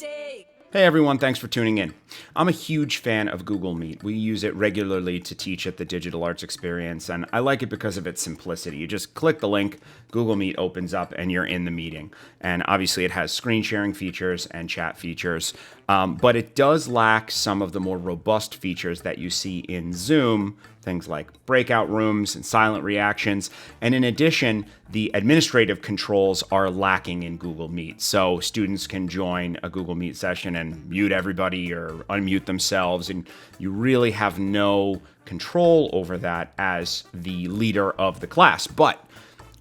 Hey everyone, thanks for tuning in. I'm a huge fan of Google Meet. We use it regularly to teach at the Digital Arts Experience, and I like it because of its simplicity. You just click the link, Google Meet opens up, and you're in the meeting. And obviously it has screen sharing features and chat features, but it does lack some of the more robust features that you see in Zoom, things like breakout rooms and silent reactions. And in addition, the administrative controls are lacking in Google Meet. So students can join a Google Meet session and mute everybody or unmute themselves, and you really have no control over that as the leader of the class. But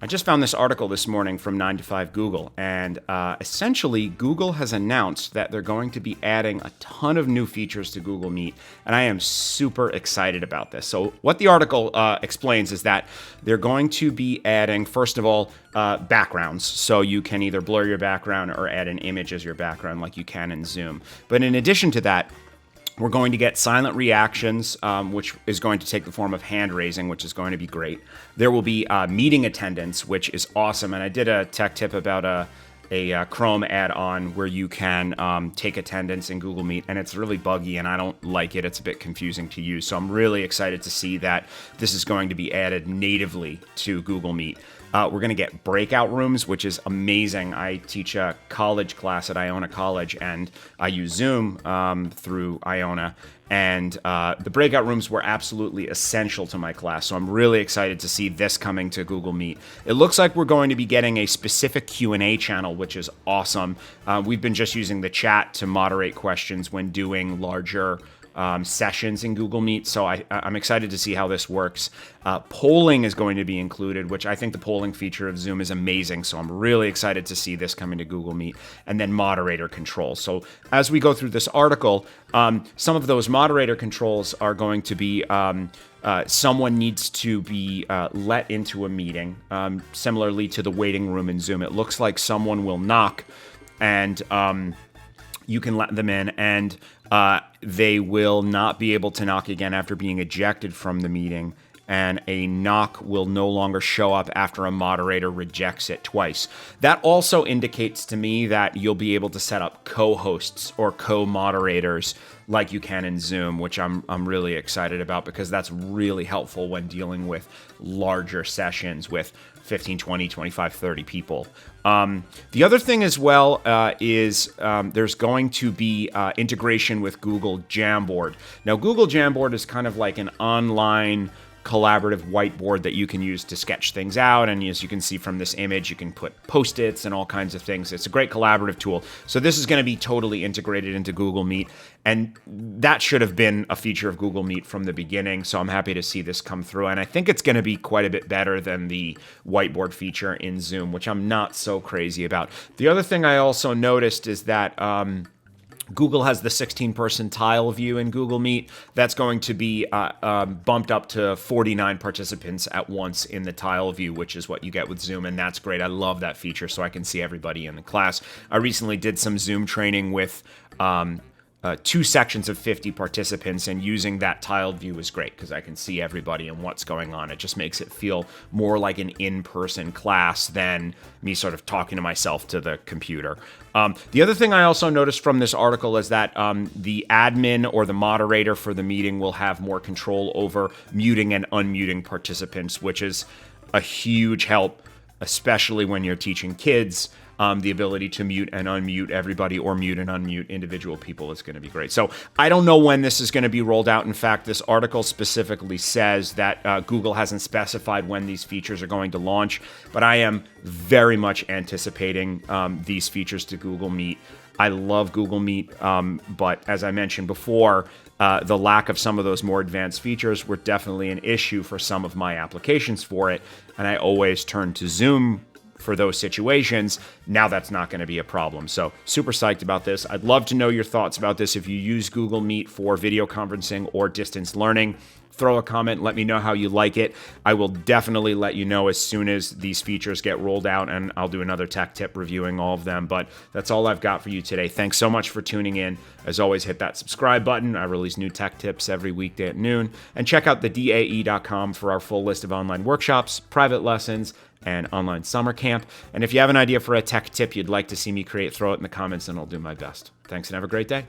I just found this article this morning from 9 to 5 Google, and essentially Google has announced that they're going to be adding a ton of new features to Google Meet, and I am super excited about this. So what the article explains is that they're going to be adding, first of all, backgrounds. So you can either blur your background or add an image as your background like you can in Zoom. But in addition to that, we're going to get silent reactions, which is going to take the form of hand raising, which is going to be great. There will be meeting attendance, which is awesome. And I did a tech tip about a Chrome add-on where you can take attendance in Google Meet, and it's really buggy, and I don't like it. It's a bit confusing to use. So I'm really excited to see that this is going to be added natively to Google Meet. We're going to get breakout rooms, which is amazing. I teach a college class at Iona College, and I use Zoom through Iona. And the breakout rooms were absolutely essential to my class, so I'm really excited to see this coming to Google Meet. It looks like we're going to be getting a specific Q&A channel, which is awesome. We've been just using the chat to moderate questions when doing larger sessions in Google Meet, so I'm excited to see how this works. Polling is going to be included, which I think the polling feature of Zoom is amazing, so I'm really excited to see this coming to Google Meet. And then moderator controls. So as we go through this article, some of those moderator controls are going to be someone needs to be let into a meeting, similarly to the waiting room in Zoom. It looks like someone will knock, and you can let them in, and they will not be able to knock again after being ejected from the meeting, and a knock will no longer show up after a moderator rejects it twice. That also indicates to me that you'll be able to set up co-hosts or co-moderators like you can in Zoom, which I'm really excited about, because that's really helpful when dealing with larger sessions with 15, 20, 25, 30 people. The other thing as well is there's going to be integration with Google Jamboard. Now, Google Jamboard is kind of like an online collaborative whiteboard that you can use to sketch things out. And as you can see from this image, you can put Post-its and all kinds of things. It's a great collaborative tool. So this is going to be totally integrated into Google Meet. And that should have been a feature of Google Meet from the beginning. So I'm happy to see this come through. And I think it's going to be quite a bit better than the whiteboard feature in Zoom, which I'm not so crazy about. The other thing I also noticed is that Google has the 16-person tile view in Google Meet. That's going to be bumped up to 49 participants at once in the tile view, which is what you get with Zoom, and that's great. I love that feature, so I can see everybody in the class. I recently did some Zoom training with 2 sections of 50 participants, and using that tiled view is great because I can see everybody and what's going on. It just makes it feel more like an in-person class than me sort of talking to myself to the computer. The other thing I also noticed from this article is that the admin or the moderator for the meeting will have more control over muting and unmuting participants, which is a huge help, especially when you're teaching kids. The ability to mute and unmute everybody, or mute and unmute individual people, is going to be great. So I don't know when this is going to be rolled out. In fact, this article specifically says that Google hasn't specified when these features are going to launch, but I am very much anticipating these features to Google Meet. I love Google Meet, but as I mentioned before, the lack of some of those more advanced features were definitely an issue for some of my applications for it, and I always turn to Zoom for those situations. Now that's not going to be a problem. So super psyched about this. I'd love to know your thoughts about this. If you use Google Meet for video conferencing or distance learning, throw a comment, let me know how you like it. I will definitely let you know as soon as these features get rolled out, and I'll do another tech tip reviewing all of them. But that's all I've got for you today. Thanks so much for tuning in. As always, hit that subscribe button. I release new tech tips every weekday at noon. And check out thedae.com for our full list of online workshops, private lessons, and online summer camp. And if you have an idea for a tech tip you'd like to see me create, throw it in the comments and I'll do my best. Thanks and have a great day.